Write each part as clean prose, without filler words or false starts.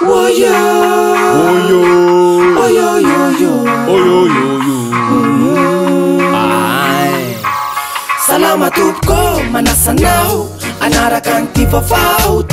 Oyo oyo oyo oyo oyo oyo ay salama tupko manasanao anarakan tivavao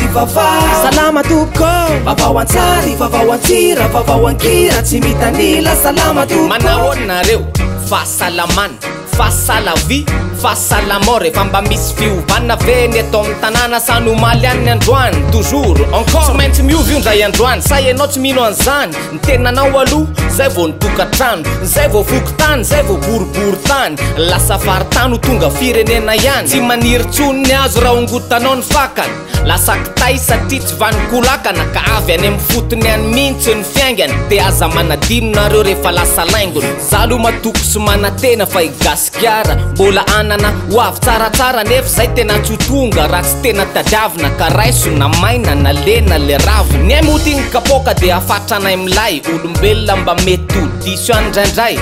salama tupko vavawansari vavawansira vavawankira tsy mitanila salama tupko manaonareo fahasalamana fahasalavi fahasalamao rehefa mba misy fiovana veny eto amin'ny tanàna sanomaly any androany toujours encore tsy maintsy miovy io ndray androany sa ianao tsy mino an'izany ny tenanao aloha zay vao nitokantrano zay vao fokotany zay vao boribory tany lasa faritany ho tonga firenena ihany tsy maniry tsony ny azo raha ongotanao ny fakany lasa kitay satria tsy vanikolakana ka avy any amin'ny fotony any mihitsy ny fiaingany dia aza manadino nareo rehefa lasa laingony za aloha matoko sy manatena fa igasikiara mbola anana ho avy tsaratsara nefa zay tena tsotonga raha tsy tena tadiavina ka raiso na maina na lena le raviny ny aimotigny kapoka dia afatranay milay olombelona mba mety odiso any indraindray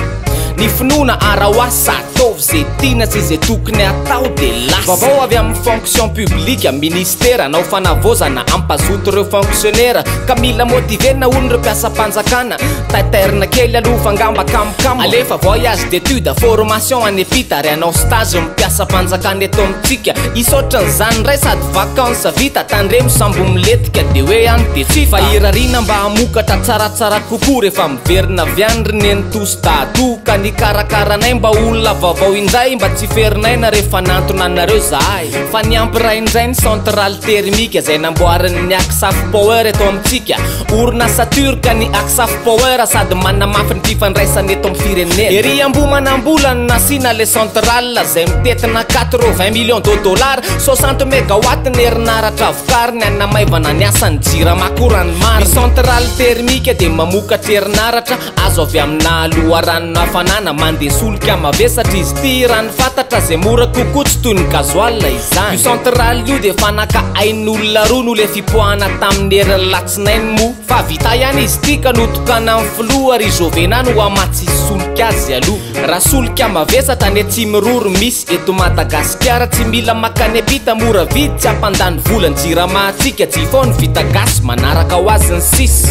ny finoana arahoasa ataovy zay tiana sy zay tokony atao dia lasa vavao avy amin'ny fonction publique ministera anao fanavozana ampazoto ireo fonctionnaire ka mila motivena olo ireo mpiasa-panjakana taiterina kely aloha fangamba kamokamo alefa voyage d'étude formation any epita ary anao stage mpiasa-panjakana eto amintsika isotran'izany ray sady vacance vita tandremo sambo miletika dia hoe any dia tsy fa irarina mba hamokatra tsaratsara kokoa rehefa miverina viandriny entosy datoka ny karakaranay mba olona vaovao indray mba tsy ferinay na rehefa nantona anareo zahay fa niampy ray indray ny centrale thermique zay namboariny ny aksaf power eto amintsika orinasa turka ny aksaf power sady manamafy ny fifandraisany eto amin'ny firenena ery ambo manambola ny nasina le centrale zay mitetina 80 millions de dollars 60 mégawatt ny herinaratra avokariny any namaivana ny asany jirama korany maro ny centrale thermique dia mamokatra herinaratra azo avy amina aloharanona hafanana mandeha solika mavesatra izy ty rany fantatra zay mora kokoa tsy toy ny gazoal izany io centrale io dia fanaka ain'olona roa no le fipoahana tamin'ny herin'ny latsinainy mo fa vita ihany izy ty ka notokana amin'ny filoha ary jovena no amatsy solika azy aloha raha solika mavesatra ny tsy miroro misy eto Madagasikara tsy mila makany apita mora vidy tsy ampandany volany jiramatsika tsy foany vita gasy manaraka ho azy ny sisy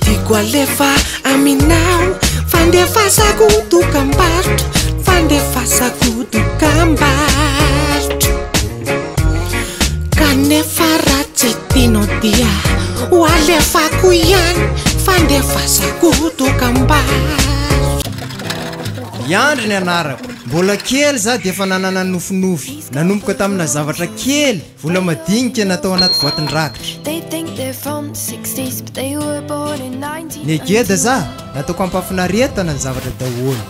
tiako alefa aminao fandefasako dokam-barotra fandefasako dokam-barotra kanefa raha tsy tianao dia ho alefako ihany fandefasako dokam-barotra iandry ny anarako mbola kely za dia efa nanana nofinofy nanomboka tamina zavatra kely vola madinika natao anaty boatin-drakitra negeda za nataoko ampafinaretana ny zavatra daholo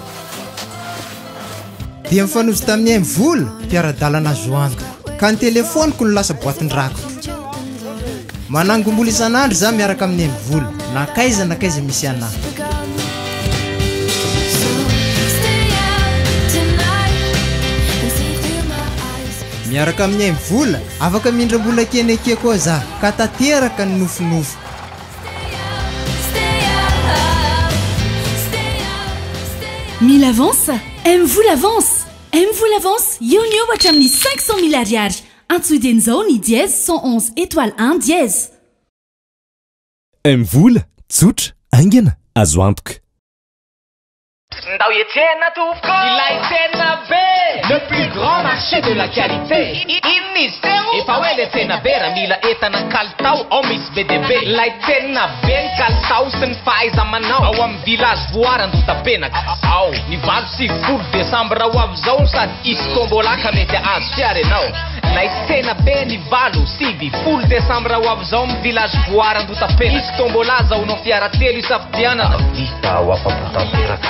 dia mifanozy tamin'ny vola mpiara-dalana zoanto ka ny telefoniko no lasa boatin-drakitra manangombola isan'andro za miaraka amin'ny vola nakaiza misy anahy miaraka amin'ny vola afaka mindram-bola keneke koa za ka tateraka ny nofinofo Mille avance, aime-vous l'avance? Aime-vous l'avance? Yo hatramin'ny 500 000 ariary. Antsoiden'izao ny dièse 111 étoile 1 dièse. Aime-vous tsotra aingana azo antoka. Ndao yetsena tofko ilay tena be le plus grand marché de la qualité inistero efa hoe le tena be raha mila entana kalitao ao misy BDB ilay tena be ny kalitao sy ny fahaiza-manao ao amin'ny village voaran-dotapenaka ao ny 26 Desambra ho avy zao sady isy tombola ka mety azo fiara ianao ilay tena be ny 20 Desambra ho avy zao amin'ny village voaran-dotapenaka isy tombola zaonao fiara telo isafidianana vita ao afapotanteraka.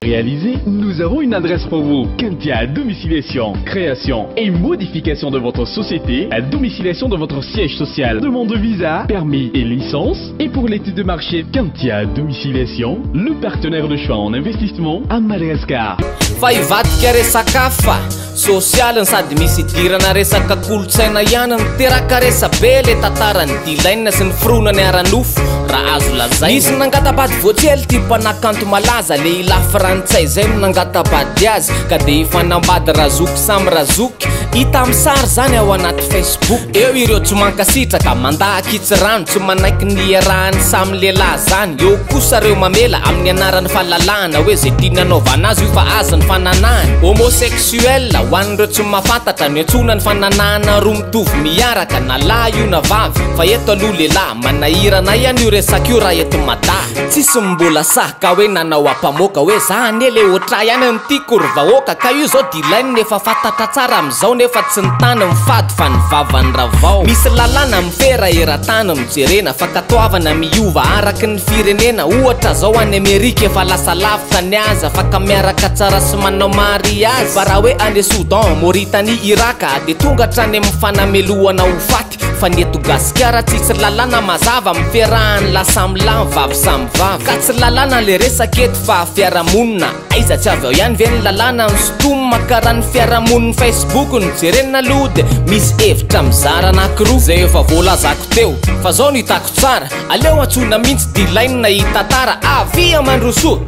Réalisé, nous avons une adresse pour vous. Kentia Domiciliation, création et modification de votre société, à domiciliation de votre siège social, demande de visa, permis et licence. Et pour l'étude de marché, Kentia Domiciliation, le partenaire de choix en investissement à Madagascar. Fa ivadika resaka fa social sady misy dirana resaka kolotsaina ihany miteraka resa be le tantarany dilaina sy ny fironany aranofo raha azo lazay misy nangatabady voatsely ty mpanakanto malaza le ila frantsay zay no nangatabady azy ka dia ifanambady razoky samy razoky hita amin'ny sary zany ao anaty Facebook. Eo ireo tsy mankasitraka mandahakitsy rano tsy manaiky ny arahany samy lehilahy zany. Eo kosa reo mamela amin'ny anarany fahalalahana hoe zay tia nanaovana azy io fa aza ny fananahany. Homosexuel ho an'ireo tsy mahafantatra ny antsona ny fananahana roa mitovy miaraka na lahy io na vavy fa eto aloha lehilahy manahirana ihany io resaka io raha eto madà. Tsisy mbola sahaka hoe nanao ampamoaka hoe zany le oatra ihany ny tiako ry vahoaka ka io zao dilainy nefa fantatra tsara amin'izao nefa tsy nitany mifady fa ny vavany ravao. Misy lalàna mifera eran-tany mijerena fa katoavana miova araky ny firenena. Ohatra zao any Amerika efa lasa lavitra ny aza fa ka miaraka tsara sy manao mariazy. Fa raha hoe any Soudan, Mauritanie, Iraka de tonga hatrany amin'ny fanamelohana ho faty. Fa ny eto Gasikara tsisy lalàna mazava miferahany la samy lahy vavy samy vavy. Ka tsy lalàna le resaka eto fa fiarahamonina. Aiza tsy avy ao ihany ve ny lalàna ny sotoma karaha ny fiarahamoniny Facebook ny jerena lody. Misy hevitra mizara anankiroa zay efa voalazako teo fa zao no hitako tsara. Aleo antsona mihitsy dilainy na hita tara avia mandrosoa.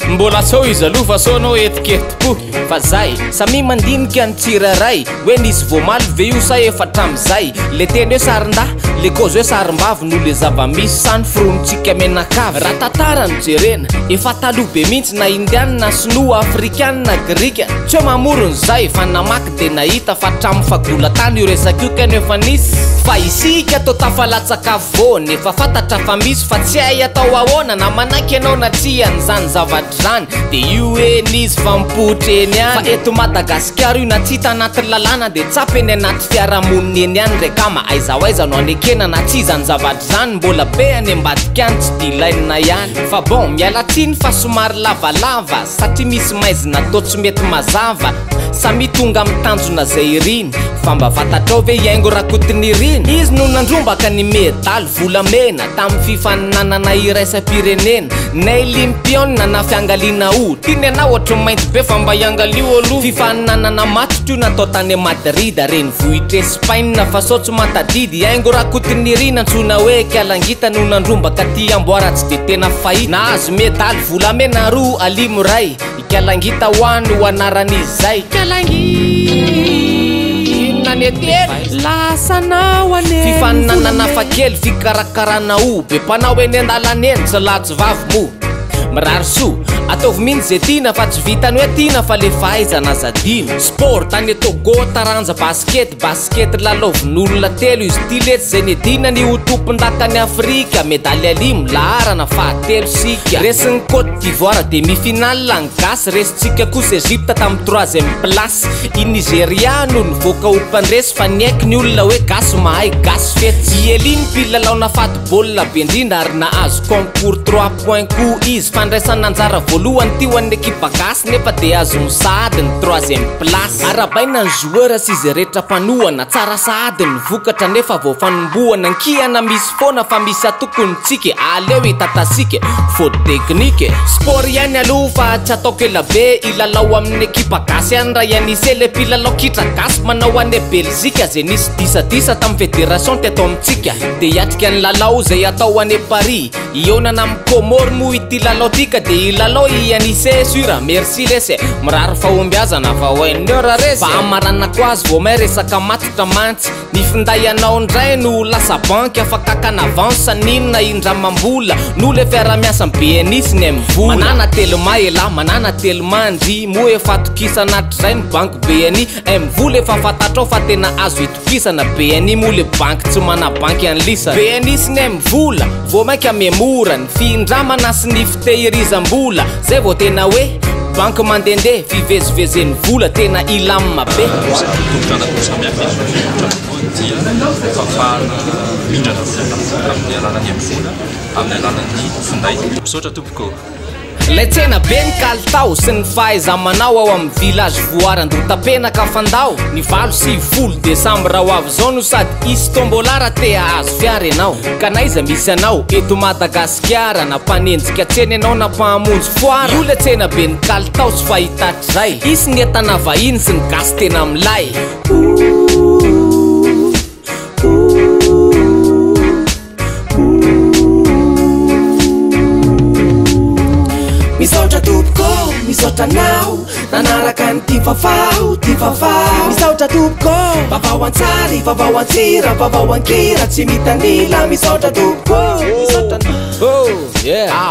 Mbola sao izy aloha fa sao anao etiketipo fa zay samy mandinika ny tsiraray hoe nisy voamaly ve io sa efa hatram'izay. Le teny hoe sarinda le kozy hoe sarim-bavy no le zava-misy sany fironitsika menakavy. Raha tantara no jerena efa taloha be mihitsy na indiana sinoa afrikana grika tsy hoe mamorony zay fa namaky de nahita fa hatramin'ny fagolatany io resaka io kany efa nisy. Fa isika atao tafalatsaka voany efa fantatra fa misy fa tsy hay atao ahoana na manaiky ianao na tiany zany zavatra zany de io hoe nisy fampotra eny any. Fa eto Madagasikara io na tsy hita anaty lalàna de tsapy eny anaty fiarahamonina eny any rekama aiza ho aiza no anekena na tsy zany zavatra zany mbola be any ambadika any tsy dilainina ihany. Fa bon miala tsiny fa somary lavalava satria misy maizina atao tsy mety mazava samy tonga amin'ny tanjona zay iriny. Fa mba fantatrao ve iaingo rakotiny iriny izy no nandrombaka ny medaly volamena tamin'ny fifaninanana iraisam-pirenena na Olympiona na fiangaliana o. Tiany anao ohatry mainty be fa mba iangalio aloha. Fifaninanana matotro io natao tany Madrid renivohitra Espagne fa sao tsy matadidy. Iaingo rakotiny iriny antsona hoe Kialangita no nandrombaka ty amboara tsy de tena fahita. Nahazo medaly volamena roa alimo ray i Kialangita hoany ho anaran'izay. Fifaninanana fa kely fikarakarana o be mpanao eny an-dalana eny tsy latsy vavy mo mirary soa ataovy mihitsy zay tiana fa tsy vitany hoe tiana fa le fahaizana zadino. Sport tany Togo taranja basket lalaovin'olona telo izy ty letsy zay nedina ny ho tompon-dakany Afrika medaly alimo laharana fahatelo sika. Resin'ny Côte d'Ivoire demi-finale ny gasy resitsika kosa Egypte tamin'ny 3e place. I Nigeria no nivoaka ho mpandresy fa ny aiky ny olona hoe gasy mahay gasy fety. I Eliny mpilalao fatball be indrindra ary nahazo concours 3 points ko izy fandraisana anjara voalohany ty ho an'ny ekipa gasy nefa de azo misahady ny 3e place. Arabaina ny joueur sy izy rehetra mpanohana tsara sahady ny vokatra nefa vao fanombohana nkihana misy foana fa misy atokony tsika aleo hitatasika faute technique. Sport ihany aloha fa tsy ataoko ela be ilalao amin'ny ekipa gasy ihany raha ianise le mpilalao kitra gasy manao any Belzika zay nisy disadisa tamin'ny fédération teto amintsika de hiatrika ny lalao zay atao any Paris. Ionana amin'ny Comore mo ity lalao tika de ilalao ianise sura merci lese mirary fahombiazana fa hoenera resy. Fa amarana ko azy vao may resaka matitra mantsy ny finday anao ndray no lasa banky afaka kakana avance ninona indramambola no le fiara-miasa BNIS ny mivola. Manana telema ela manana telema andry mo efa atokisa anaty zay ny banky BNI mivola efa fantatrao fa tena azo itokisana BNI mo le banky tsy mana banky anlisa. BNIS ny mivola vao maika memora ny findramana sy ny fitehirizam-bola zay vao tena hoe banky mandende fivezivezeny vola tena ilamina be. Le tsena be ny kalitao sy ny fahaiza-manao ao amin'ny village voaran-drota-penaka fandao ny 20 Desambra ho avy zao no sady isy tombolara te ahazo fiara ianao ka na iza misy anao eto Madagasikara na mpanenjika tsena ianao na mpahamonjy foara. Io le tsena be ny kalitao tsy fahitatra zay isy ny entana vahiny sy ny gasy tena milay. Misaotra tompoko misaotra anao nanaraka ny ty vavao misaotra tompoko vavao antsary vavao antsira vavao ankira tsy mitanila misaotra tompoko yeah